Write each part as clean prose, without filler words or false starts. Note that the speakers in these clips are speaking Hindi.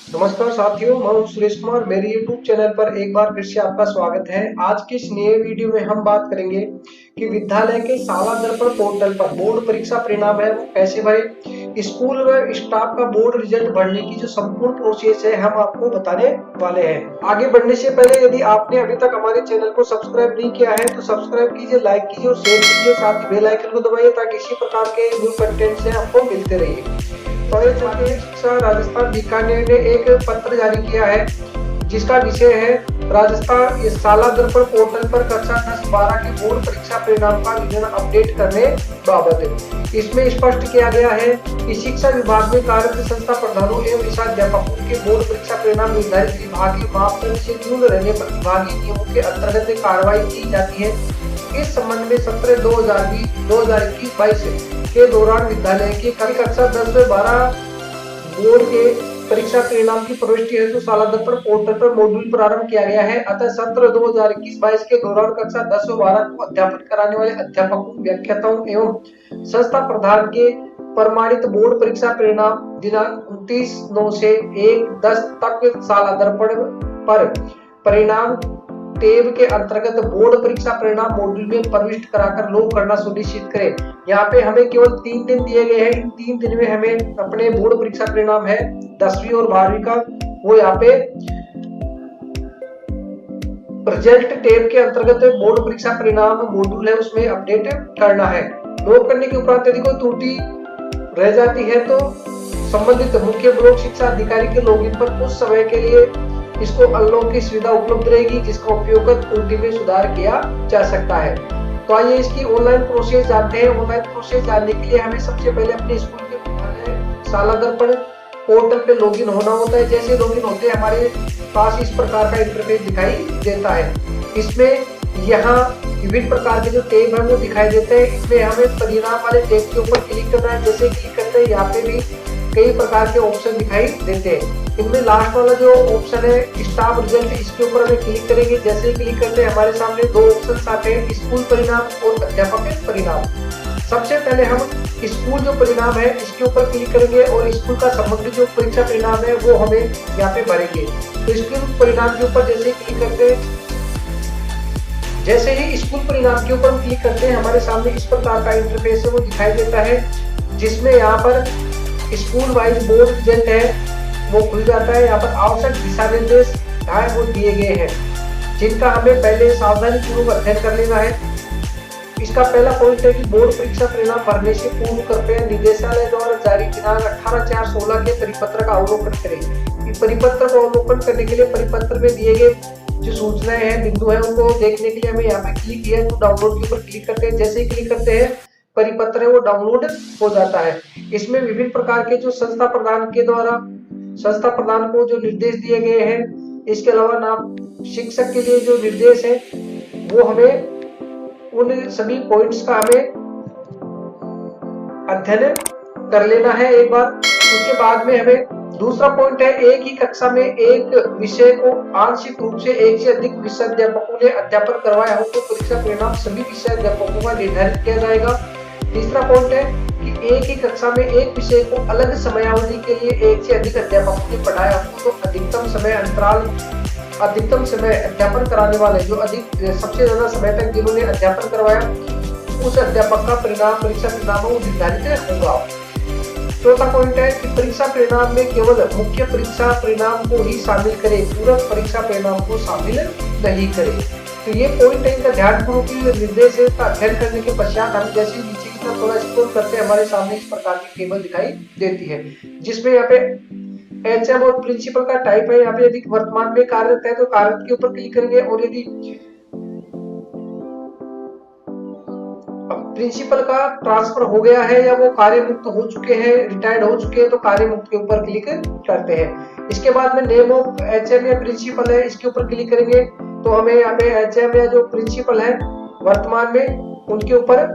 नमस्कार साथियों, मैं हूं सुरेश कुमार। मेरे YouTube चैनल पर एक बार फिर से आपका स्वागत है। आज की इस नए वीडियो में हम बात करेंगे कि विद्यालय के शाला दर्पण पोर्टल पर बोर्ड परीक्षा परिणाम है वो कैसे भरे। स्कूल व स्टाफ का बोर्ड रिजल्ट भरने की जो संपूर्ण प्रोसेस है हम आपको बताने वाले हैं। आगे बढ़ने से पहले यदि आपने अभी तक हमारे चैनल को सब्सक्राइब नहीं किया है तो सब्सक्राइब कीजिए, लाइक कीजिए और शेयर कीजिए, साथ ही बेल आइकन को दबाइए ताकि इसी प्रकार के न्यू कंटेंट से आपको मिलते रहिए। माध्यमिक शिक्षा राजस्थान बीकानेर ने एक पत्र जारी किया है जिसका विषय है राजस्थान इस शाला दर्पण पोर्टल पर कक्षा 10-12 की बोर्ड परीक्षा परिणाम का विवरण अपडेट करने बाबत। इसमें स्पष्ट किया गया है कि शिक्षा विभाग में कार्यरत संस्था प्रधानों एवं विषयाध्यापकों के बोर्ड परीक्षा परिणाम निर्धारित विभागीय मापदंड से न्यून रहने पर विभागीय नियमों के अंतर्गत कार्रवाई की जाती है। इस संबंध में सत्र 2020-2021-22 के दौरान विद्यालय की कक्षा 10 व 12 बोर्ड के परीक्षा परिणाम की प्रविष्टि हेतु शाला दर्पण पोर्टल पर मॉड्यूल प्रारंभ किया गया है। अतः सत्र 2021-22 के दौरान कक्षा 10 व 12 को अध्यापन कराने वाले अध्यापकों, व्याख्याताओं एवं संस्था प्रधान के प्रमाणित बोर्ड परीक्षा परिणाम दिनांक 29/9 से 1/10 तक शाला दर्पण पर परिणाम टेब के अंतर्गत बोर्ड परीक्षा परिणाम मॉड्यूल में प्रविष्ट कराकर लॉग करना सुनिश्चित करें। यहाँ पे हमें केवल 3 दिन दिए गए हैं। इन 3 दिन में हमें अपने बोर्ड परीक्षा परिणाम है 10वीं और 12वीं का वो यहाँ पे रिजल्ट टेब के अंतर्गत बोर्ड परीक्षा परिणाम मॉड्यूल है उसमें अपडेट करना है। लॉग करने के उपरांत यदि कोई त्रुटि रह जाती है तो संबंधित मुख्य ब्लॉक शिक्षा अधिकारी के लॉगिन पर कुछ समय के लिए इसको अनलॉक की सुविधा उपलब्ध रहेगी जिसका उपयोग कर त्रुटि में सुधार किया जा सकता है। तो आइए इसकी ऑनलाइन प्रोसेस जानते हैं। ऑनलाइन प्रोसेस जानने के लिए हमें सबसे पहले अपने स्कूल के शाला दर्पण पोर्टल पे लॉगिन होना होता है। जैसे लॉगिन होते हैं हमारे पास इस प्रकार का इंटरफेस दिखाई देता है। इसमें यहाँ विभिन्न प्रकार के जो टैब है वो दिखाई देते हैं। इसमें हमें परिणाम वाले टैब के ऊपर क्लिक करना है। जैसे क्लिक करते हैं यहाँ पे भी कई प्रकार के ऑप्शन दिखाई देते हैं। इनमें लास्ट वाला जो ऑप्शन है स्टाफ रिजल्ट, इसके ऊपर हमें क्लिक करेंगे। जैसे ही क्लिक करते हैं हमारे सामने दो ऑप्शन आते हैं, स्कूल परिणाम और अध्यापक परिणाम। सबसे पहले हम स्कूल जो परिणाम है इसके ऊपर क्लिक करेंगे और स्कूल का संबंधित जो परीक्षा परिणाम है वो हमें यहाँ पे भरेंगे। तो स्कूल परिणाम के ऊपर जैसे क्लिक करते हैं, जैसे ही स्कूल परिणाम के ऊपर क्लिक करते हैं हमारे सामने इस प्रकार का इंटरफेस है वो दिखाई देता है, जिसमें यहाँ पर स्कूल वाइज बोर्ड रिजल्ट है वो खुल जाता है। यहाँ पर आवश्यक दिशा निर्देश वो दिए गए हैं जिनका हमें पहले सावधानी पूर्वक अध्ययन कर लेना है। इसका पहला पॉइंट है कि बोर्ड परीक्षा परिणाम भरने से पूर्व कृपया निदेशालय द्वारा जारी दिनांक 18/4/16 के परिपत्र का अवलोकन करें। इस परिपत्र को अवलोकन करने के लिए परिपत्र में दिए गए जो सूचनाएं हैं, बिंदु है, उनको देखने के लिए हमें यहाँ पे क्लिक किया तो डाउनलोड के ऊपर क्लिक करते हैं। जैसे ही क्लिक करते हैं परिपत्र है वो डाउनलोड हो जाता है। इसमें विभिन्न प्रकार के जो संस्था प्रधान के द्वारा संस्था प्रधान को जो निर्देश दिए गए हैं, इसके अलावा नाम शिक्षक के लिए जो निर्देश है वो हमें उन सभी पॉइंट्स का हमें अध्ययन कर लेना है एक बार। उसके बाद में हमें दूसरा पॉइंट है एक ही कक्षा में एक विषय को आंशिक रूप से एक से अधिक विषय अध्यापकों ने अध्यापन करवाया हो तो परीक्षा परिणाम सभी विषय अध्यापकों का निर्धारित किया जाएगा। तीसरा पॉइंट है कि एक ही कक्षा में एक विषय को अलग समयावधि के लिए एक से अधिक अध्यापकों ने पढ़ाया हो तो अधिकतम समय अध्यापन कराने वाले जो सबसे ज्यादा समय तक जिन्होंने अध्यापन करवाया उस अध्यापक का परिणाम परीक्षा परिणाम वो निर्धारित होगा। चौथा पॉइंट है कि परीक्षा परिणाम में केवल मुख्य परीक्षा परिणाम को ही शामिल करें, पूरक परीक्षा परिणाम को शामिल नहीं करें। तो ये पॉइंट है, इनका ध्यानपूर्वक निर्देश का अध्ययन करने के पश्चात हम जैसे नीचे की तरफ थोड़ा स्क्रॉल करते हैं हमारे सामने इस प्रकार की टेबल दिखाई देती है, जिसमें यहाँ पे एचएम और प्रिंसिपल का टाइप है। यहाँ पे यदि वर्तमान में कार्यरत है तो कार्यरत के ऊपर क्लिक करेंगे और यदि प्रिंसिपल का ट्रांसफर हो गया है या वो कार्य मुक्त हो चुके हैं, रिटायर्ड हो चुके हैं तो कार्य मुक्त के ऊपर क्लिक करते हैं। इसके बाद में नेम ऑफ एचएम या प्रिंसिपल है इसके ऊपर क्लिक करेंगे तो हमें यहाँ पे एचएम या जो प्रिंसिपल है वर्तमान में उनके ऊपर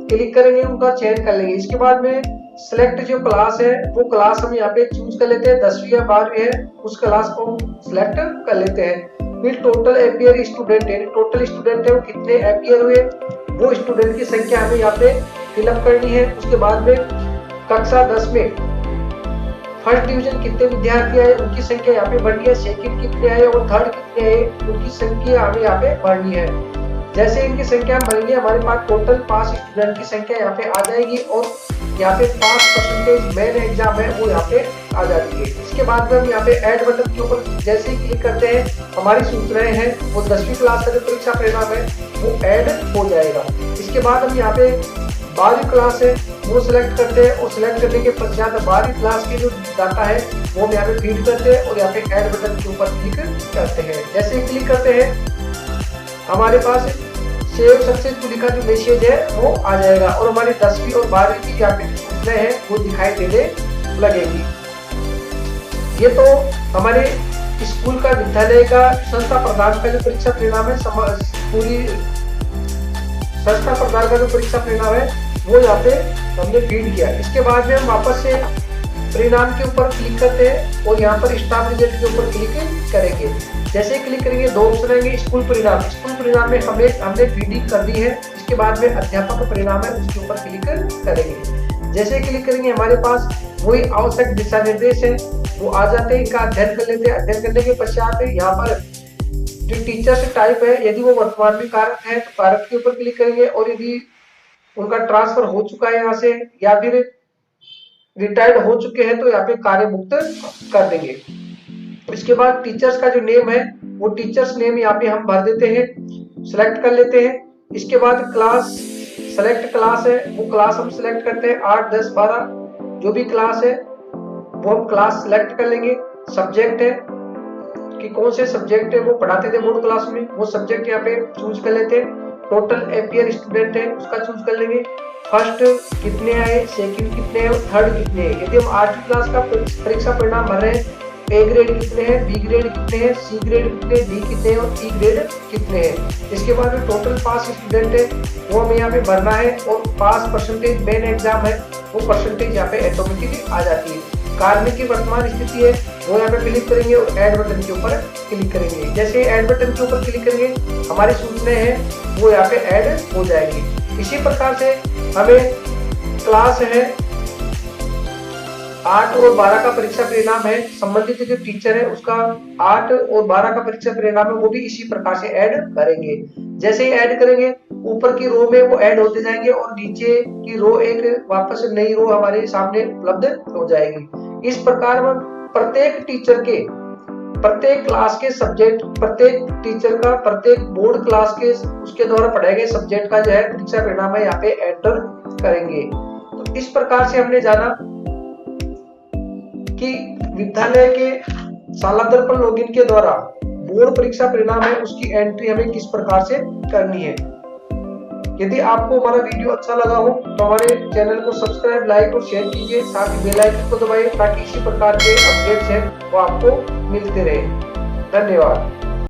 क्लिक करेंगे, उनका चयन कर लेंगे। इसके बाद में सिलेक्ट जो क्लास है वो क्लास हम यहाँ पे चूज कर लेते हैं, 10वीं या 12वीं है उस क्लास को सिलेक्ट कर लेते हैं। फिर टोटल एपियर स्टूडेंट है, टोटल स्टूडेंट है वो कितने एपियर हुए वो स्टूडेंट की संख्या हमें यहाँ पे फिलअप करनी है। उसके बाद में कक्षा 10 में फर्स्ट डिवीजन कितने विद्यार्थी आए उनकी संख्या यहाँ पे बढ़नी है, सेकंड कितने आए और थर्ड कितने आए उनकी संख्या हमें यहाँ पे बढ़नी है। जैसे इनकी संख्या बढ़ेंगे हमारे पास टोटल पास स्टूडेंट की संख्या यहाँ पे आ जाएगी और यहाँ पे 5% मेन एग्जाम है वो यहाँ पे आ जाती है। इसके बाद में हम यहाँ पे ऐड बटन के ऊपर जैसे ही क्लिक करते हैं हमारी सूचनाएं हैं वो 10वीं क्लास का जो परीक्षा परिणाम है वो ऐड हो जाएगा। इसके बाद हम यहाँ पे 12वीं क्लास है वो सिलेक्ट करते हैं और सिलेक्ट करने के पश्चात 12वीं क्लास के जो डाटा है वो हम यहाँ पे फीड करते हैं और यहाँ पे ऐड बटन के ऊपर क्लिक करते हैं। जैसे ही क्लिक करते हैं हमारे पास सेव सक्सेसफुली का जो मैसेज है वो आ जाएगा और हमारी 10वीं और 12वीं की यहाँ पे सूचनाएं हैं वो दिखाई देने लगेगी। ये तो हमारे स्कूल का विद्यालय का संस्था प्रदान का जो परीक्षा परिणाम है पूरी संस्था प्रदान का जो परीक्षा परिणाम है वो यहाँ पे हमने फीड किया। इसके बाद में हम वापस से परिणाम के ऊपर क्लिक करते हैं और यहाँ पर स्टाफ रिजल्ट के ऊपर क्लिक करेंगे। जैसे ही क्लिक करेंगे दो ऑप्शन आएंगे, स्कूल परिणाम में हमने फीडिंग कर दी है। इसके बाद में अध्यापक परिणाम है उसके ऊपर क्लिक करेंगे। जैसे ही क्लिक करेंगे हमारे पास वही आवश्यक दिशा निर्देश है वो आ जाते हैं, इनका अध्ययन कर लेते हैं। अध्ययन करने के पश्चात यहाँ पर जो टीचर्स टाइप है यदि वो वर्तमान में कार्यरत है तो कार्यरत के ऊपर क्लिक करेंगे और यदि उनका ट्रांसफर हो चुका है यहाँ से या फिर रिटायर्ड हो चुके हैं तो यहाँ पे कार्य मुक्त कर देंगे। इसके बाद टीचर्स का जो नेम है वो टीचर्स नेम यहाँ पे हम भर देते हैं, सिलेक्ट कर लेते हैं। इसके बाद क्लास सेलेक्ट क्लास है वो क्लास हम सिलेक्ट करते हैं 8, 10, 12 जो भी क्लास है वो हम क्लास सिलेक्ट कर लेंगे। सब्जेक्ट है कि कौन से सब्जेक्ट है वो पढ़ाते थे बोर्ड क्लास में वो सब्जेक्ट यहाँ पे चूज कर लेते हैं। टोटल एपीयर स्टूडेंट है उसका चूज कर लेंगे। फर्स्ट कितने आए, सेकंड कितने हैं और थर्ड कितने हैं। यदि हम 8वीं क्लास का परीक्षा परिणाम भर रहे हैं ए ग्रेड कितने हैं, बी ग्रेड कितने हैं, सी ग्रेड कितने हैं, डी कितने हैं और ई ग्रेड कितने हैं। इसके बाद में टोटल पास स्टूडेंट है वो हमें यहाँ पे भरना है और पास परसेंटेज मेन एग्जाम है वो परसेंटेज यहाँ पे ऑटोमेटिकली आ जाती है। कार्मिक की वर्तमान स्थिति है वो यहाँ पे क्लिक करेंगे और ऐड बटन के ऊपर क्लिक करेंगे। जैसे ऐड बटन के ऊपर क्लिक करेंगे हमारी सूचनाएं हैं वो यहाँ पे ऐड हो जाएगी। इसी प्रकार से हमें क्लास है 8 और 12 का परीक्षा परिणाम है, संबंधित जो टीचर है उसका 8 और 12 का परीक्षा परिणाम है वो भी इसी प्रकार से ऐड करेंगे। जैसे ही ऐड करेंगे ऊपर की रो में वो ऐड होते जाएंगे और नीचे की रो एक वापस नई रो हमारे सामने उपलब्ध हो जाएगी। इस प्रकार हम प्रत्येक टीचर के प्रत्येक क्लास के सब्जेक्ट, प्रत्येक टीचर का प्रत्येक बोर्ड क्लास के उसके द्वारा पढ़ाए गए सब्जेक्ट का जो है परीक्षा परिणाम है यहाँ पे एंटर करेंगे। तो इस प्रकार से हमने जाना कि विद्यालय के शाला दर्पण लॉगिन के द्वारा बोर्ड परीक्षा परिणाम है उसकी एंट्री हमें किस प्रकार से करनी है। यदि आपको हमारा वीडियो अच्छा लगा हो तो हमारे चैनल को सब्सक्राइब, लाइक और शेयर कीजिए, साथ ही बेल आइकन को दबाइए ताकि इसी प्रकार के अपडेट्स हैं वो आपको मिलते रहे। धन्यवाद।